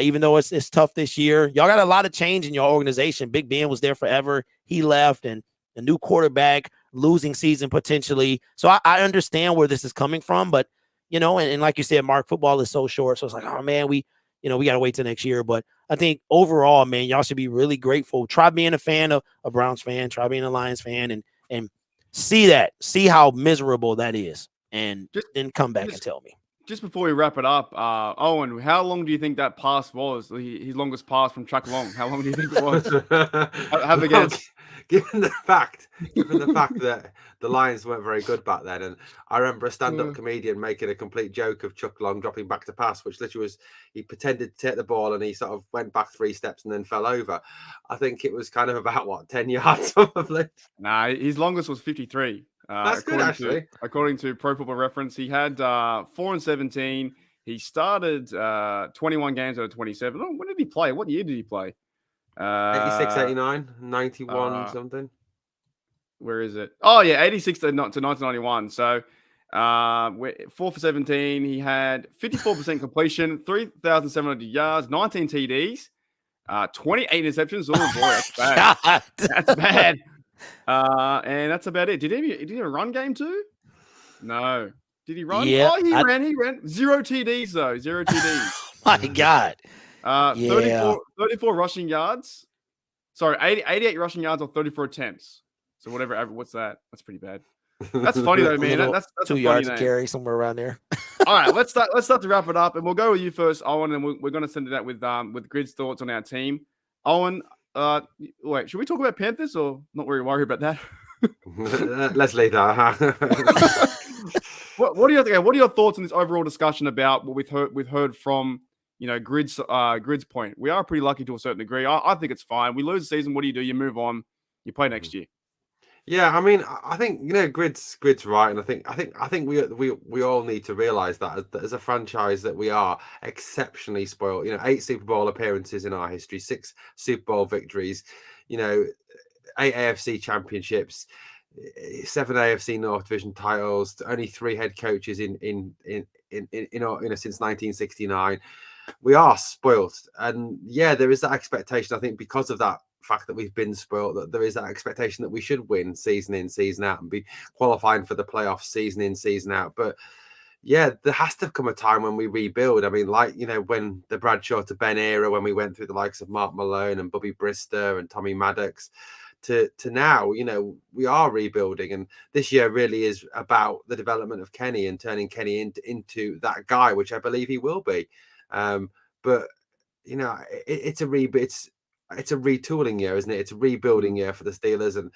even though it's tough this year, y'all got a lot of change in your organization. Big Ben was there forever. He left, and a new quarterback, losing season potentially. So I understand where this is coming from, but and like you said, Mark, football is so short. So it's like, oh man, we got to wait till next year. But I think overall, man, y'all should be really grateful. Try being a fan of a Browns fan, try being a Lions fan, and see how miserable that is. And then come back and tell me. Just before we wrap it up, Owen, how long do you think that pass was? His longest pass from Chuck Long. How long do you think it was? Have a guess. Given the fact that the Lions weren't very good back then, and I remember a stand-up comedian making a complete joke of Chuck Long dropping back to pass, which literally was he pretended to take the ball and he sort of went back 3 steps and then fell over. I think it was kind of about 10 yards probably. Nah, his longest was 53. That's good, actually. According to Pro Football Reference, he had 4-17. He started 21 games out of 27. Oh, when did he play? What year did he play? 86, 89, 91, something. Where is it? Oh, yeah, 86 to 1991. So 4 for 17. He had 54% completion, 3,700 yards, 19 TDs, 28 interceptions. Oh, boy, that's bad. That's bad. And that's about it. Did he have a run game too? No. Did he run? Yeah, he ran. 0 TDs though. 0 TDs. My God. 34 rushing yards. Sorry, 88 rushing yards on 34 attempts. So what's that? That's pretty bad. That's funny though, man. That's 2 yards to carry, somewhere around there. All right, let's start to wrap it up, and we'll go with you first, Owen, and we're going to send it out with Grid's thoughts on our team. Owen, wait, should we talk about Panthers or not really worry about that? Let's leave that. What do you think? What are your thoughts on this overall discussion about what we've heard from Grid's point? We are pretty lucky to a certain degree. I think it's fine. We lose the season. What do? You move on. You play next year. Yeah, I mean, I think Grid's right, and I think we all need to realize that as a franchise that we are exceptionally spoiled. 8 Super Bowl appearances in our history, 6 Super Bowl victories, 8 AFC championships, 7 AFC North Division titles, only 3 head coaches in since 1969. We are spoiled, and yeah, there is that expectation. I think because of that fact that we've been spoiled, that there is that expectation that we should win season in, season out, and be qualifying for the playoffs season in, season out. But yeah, there has to come a time when we rebuild. I mean, when the Bradshaw to Ben era, when we went through the likes of Mark Malone and Bobby Brister and Tommy Maddox, to now, we are rebuilding, and this year really is about the development of Kenny and turning Kenny into that guy, which I believe he will be. But it's a retooling year, isn't it? It's a rebuilding year for the Steelers, and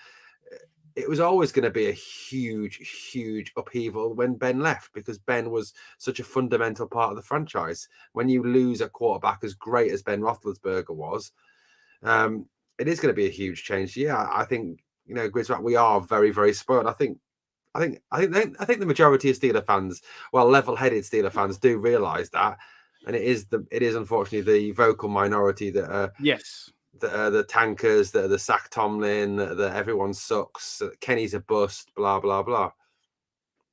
it was always going to be a huge upheaval when Ben left, because Ben was such a fundamental part of the franchise. When you lose a quarterback as great as Ben Roethlisberger was, it is going to be a huge change. Yeah, I think Grid's right. We are very, very spoiled. I think the majority of Steeler fans, level-headed Steeler fans, do realise that, and it is unfortunately the vocal minority that are the tankers, that are the sack Tomlin, that everyone sucks, Kenny's a bust, blah blah blah.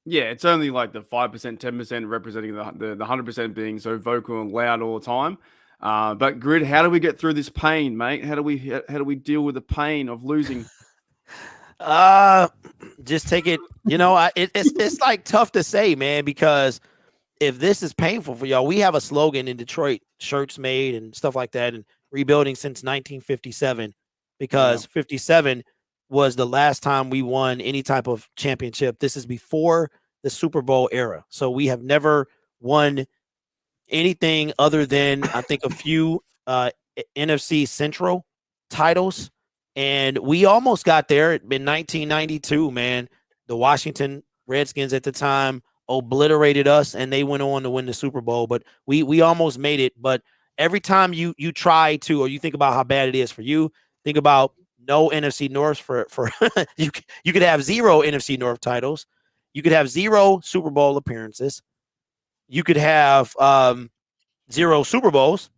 Yeah, it's only like the 5%, 10% representing the 100% being so vocal and loud all the time. But Grid, how do we get through this pain, mate? How do we deal with the pain of losing? Just take it. It's like tough to say, man, because if this is painful for y'all, we have a slogan in Detroit, shirts made and stuff like that, and rebuilding since 1957, because 57 was the last time we won any type of championship. This is before the Super Bowl era. So we have never won anything other than, I think, a few NFC Central titles. And we almost got there in 1992, man. The Washington Redskins at the time obliterated us, and they went on to win the Super Bowl. But we almost made it. But every time you try to, or you think about how bad it is for you, think about no NFC North for you could have 0 NFC North titles. You could have 0 Super Bowl appearances. You could have 0 Super Bowls.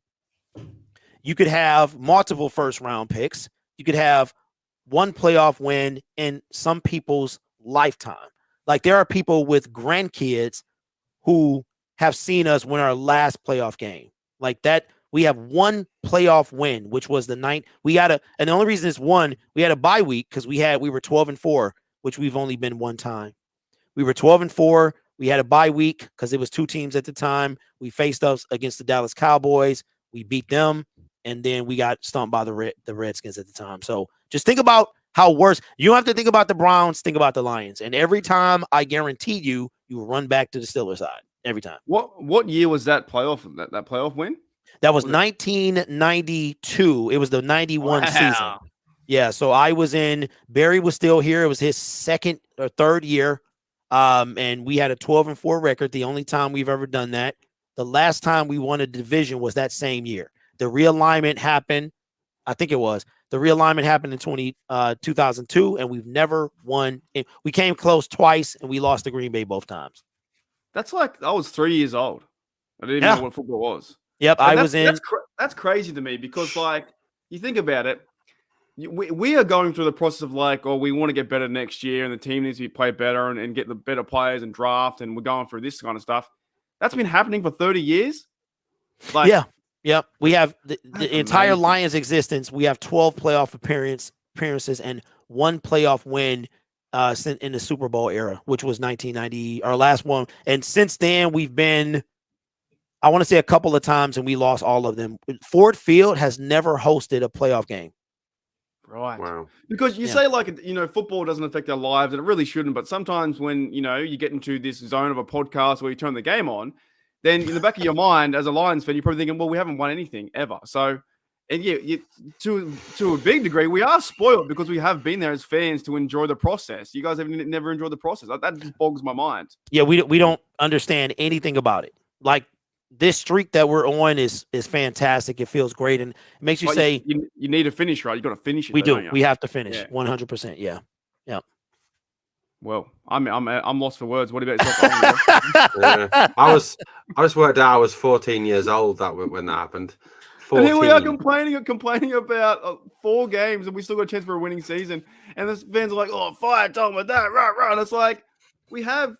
You could have multiple first-round picks. You could have 1 playoff win in some people's lifetime. Like there are people with grandkids who have seen us win our last playoff game. Like that, we have 1 playoff win, which was the 9th. And the only reason it's 1, we had a bye week because we were 12-4, which we've only been 1 time. We were 12-4. We had a bye week because it was 2 teams at the time. We faced us against the Dallas Cowboys. We beat them, and then we got stomped by the Redskins at the time. So just think about how worse. You don't have to think about the Browns. Think about the Lions. And every time, I guarantee you will run back to the Steelers side every time. What year was that playoff? That playoff win? That was 1992. It was the 91 season. Yeah. So Barry was still here. It was his 2nd or 3rd year. And we had a 12-4 record. The only time we've ever done that. The last time we won a division was that same year. The realignment happened. I think it was. The realignment happened in 2002, and we've never won. We came close twice, and we lost to Green Bay both times. That's like I was 3 years old. I didn't even know what football was. Yep, And I was in. That's crazy to me because, like, you think about it, we are going through the process of like, oh, we want to get better next year, and the team needs to be played better and get the better players and draft, and we're going through this kind of stuff. That's been happening for 30 years. Like, yeah. Yep. We have the entire Lions existence. We have 12 playoff appearances and 1 playoff win in the Super Bowl era, which was 1990, our last one. And since then, we've been, I want to say a couple of times, and we lost all of them. Ford Field has never hosted a playoff game. Right. Wow. Because you say, like, football doesn't affect our lives, and it really shouldn't. But sometimes when, you get into this zone of a podcast where you turn the game on, then in the back of your mind, as a Lions fan, you're probably thinking, well, we haven't won anything ever. So, and to a big degree, we are spoiled because we have been there as fans to enjoy the process. You guys have never enjoyed the process. That just boggles my mind. Yeah, we don't understand anything about it. Like, this streak that we're on is fantastic. It feels great, and it makes you say you need to finish, right? You got to finish it. We do. Don't you? We have to finish 100%. Yeah. Well, I'm lost for words. What about yourself? Yeah. I just worked out I was 14 years old when that happened. 14. And here we are complaining about 4 games, and we still got a chance for a winning season. And the fans are like, "Oh, fire Tom with that, right." And it's like we have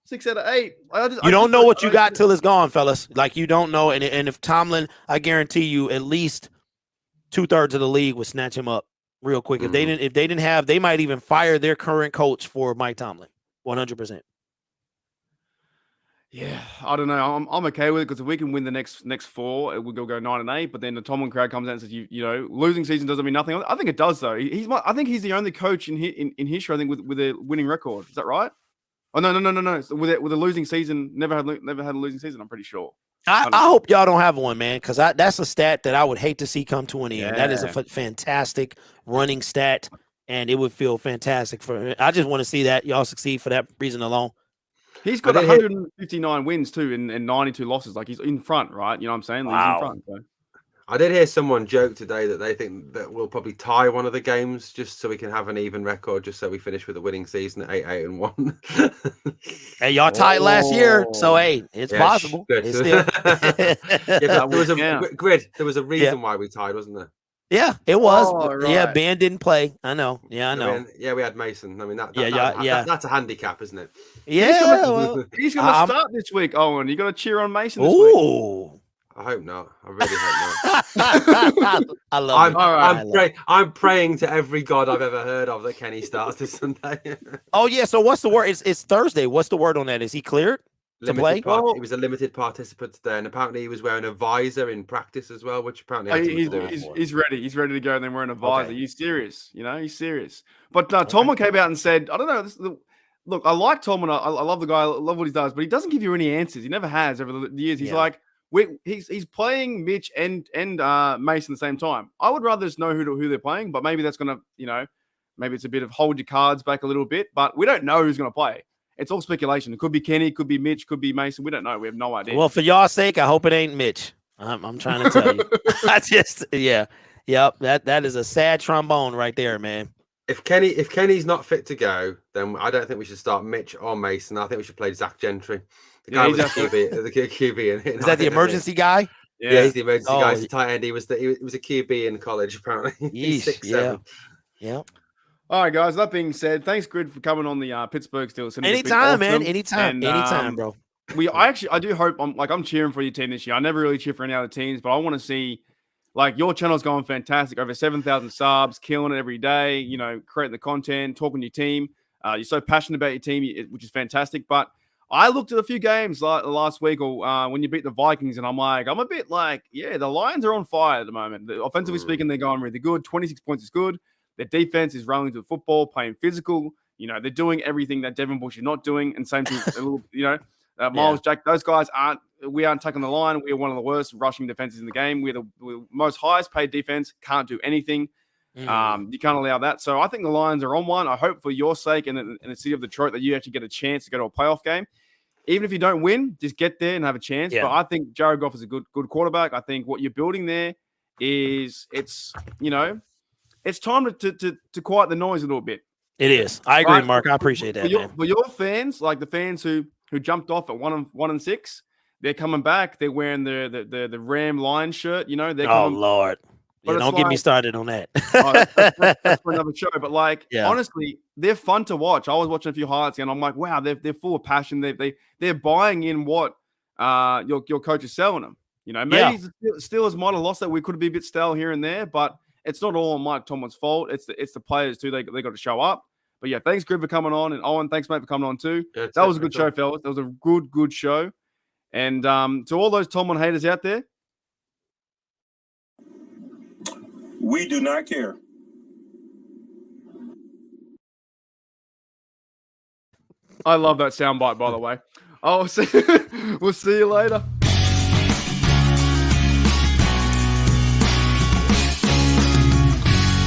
6 out of 8. You don't know what you got till it's gone, fellas. Like, you don't know. And if Tomlin, I guarantee you, at least 2/3 of the league would snatch him up real quick. If they didn't have, they might even fire their current coach for Mike Tomlin. 100%. Yeah, I don't know. I'm okay with it because if we can win the next 4, it will go 9-8. But then the Tomlin crowd comes out and says, losing season doesn't mean nothing. I think it does though. I think he's the only coach in history, I think, with a winning record. Is that right? Oh no. With a losing season, never had a losing season. I'm pretty sure. I hope y'all don't have one, man, because that's a stat that I would hate to see come to an end. Yeah. That is a fantastic running stat, and it would feel fantastic for. I just want to see that y'all succeed for that reason alone. He's got 159 wins too, and 92 losses. Like, he's in front, right? You know what I'm saying? Like, Wow. He's in front. So. I did hear someone joke today that they think that we'll probably tie one of the games just so we can have an even record, just so we finish with a winning season at 8-1. Hey, y'all tied last year, so hey, it's possible. It's still... There was a reason why we tied, wasn't there? Yeah, it was. Right. Yeah, Ben didn't play. I know. Yeah, I know. We had Mason. I mean, that's a handicap, isn't it? Yeah, he's going to start this week, Owen. You got to cheer on Mason this week. Ooh. I hope not. I really hope not. I love it. I'm praying to every god I've ever heard of that Kenny starts this Sunday. Oh yeah. So what's the word? It's Thursday. What's the word on that? Is he cleared to play? He was a limited participant today, and apparently he was wearing a visor in practice as well, which apparently he's ready. He's ready to go, and then wearing a visor. Okay. He's serious. He's serious. But Tomlin came out and said, I don't know. Look, I like Tomlin. I love the guy. I love what he does, but he doesn't give you any answers. He never has over the years. He's like. He's playing Mitch and Mason at the same time. I would rather just know who they're playing, but maybe that's going to, maybe it's a bit of hold your cards back a little bit, but we don't know who's going to play. It's all speculation. It could be Kenny, could be Mitch, could be Mason. We don't know. We have no idea. Well, for y'all's sake, I hope it ain't Mitch. I'm trying to tell you. Yep. That is a sad trombone right there, man. If Kenny's not fit to go, then I don't think we should start Mitch or Mason. I think we should play Zach Gentry. The guy Yeah, was the he's QB. The QB. Is that the emergency guy? Yeah, he's the emergency guy. Oh, He's the tight end. He was a QB in college, apparently. He's Yeesh, 6'7". Yeah. All right, guys. That being said, thanks, Grid, for coming on the Pittsburgh Steelers. Syndicate. It's been Anytime, man. awesome. Anytime. And, Anytime, bro. I do hope I'm cheering for your team this year. I never really cheer for any other teams, but I want to see your channel's going fantastic. Over 7,000 subs, killing it every day. You know, creating the content, talking to your team. You're so passionate about your team, which is fantastic. But I looked at a few games last week, or when you beat the Vikings, and I'm a bit the Lions are on fire at the moment. Offensively speaking, they're going really good. 26 points is good. Their defense is rolling to the football, playing physical. You know, they're doing everything that Devin Bush is not doing. And same thing, Miles Jack, those guys we aren't taking the line. We are one of the worst rushing defenses in the game. We're the most highest paid defense, can't do anything. You can't allow that. So I think the Lions are on one. I hope for your sake and in the city of Detroit that you actually get a chance to go to a playoff game. Even if you don't win, just get there and have a chance. Yeah. But I think Jared Goff is a good quarterback. I think what you're building there is it's time to quiet the noise a little bit. It is. I agree, Mark. I appreciate that. For your fans, like the fans who jumped off at 1-6, they're coming back. They're wearing the Ram Lion shirt. You know, they're coming. Lord. Yeah, don't get me started on that. That's for another show. But honestly, they're fun to watch. I was watching a few highlights and I'm like, wow, they're full of passion. They're buying in what your coach is selling them. You know, maybe the Steelers might have lost that. We could be a bit stale here and there, but it's not all Mike Tomlin's fault. It's the players too. They got to show up. But yeah, thanks, Grid, for coming on, and Owen, thanks, mate, for coming on too. That was a good show, fellas. That was a good show. And to all those Tomlin haters out there, we do not care. I love that soundbite, by the way. We'll see you later.